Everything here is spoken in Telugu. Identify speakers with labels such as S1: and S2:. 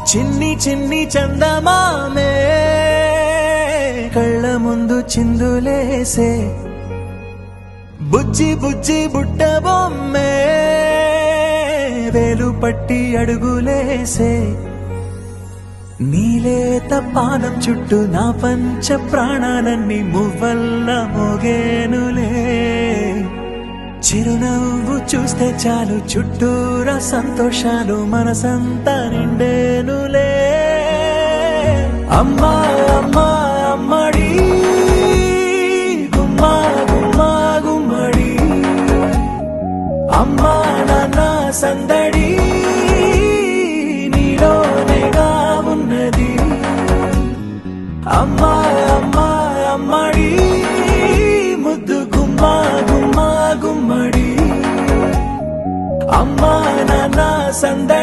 S1: చిన్ని చిన్ని చందమామే కళ్ళ ముందు చిందులేసే బుజ్జి బుజ్జి బుట్ట బొమ్మే వేలు పట్టి అడుగులేసే నీలేత పానం చుట్టూ నా పంచ ప్రాణాలన్నీ మువ్వల్ల మోగేనులే చిరునవ్వు చూస్తే చాలు చుట్టూరా సంతోషాలు మనసంతా నిండేనులే అమ్మా అమ్మా అమ్మడి గుమ్మా గుమ్మా గుమ్మడి అమ్మా నాన్న సందడి నీలోనేగా ఉన్నది అమ్మా అమ్మా అమ్మడి ముద్దు గుమ్మా గుమ్మా గుమ్మడి అమ్మా నాన్న సందడి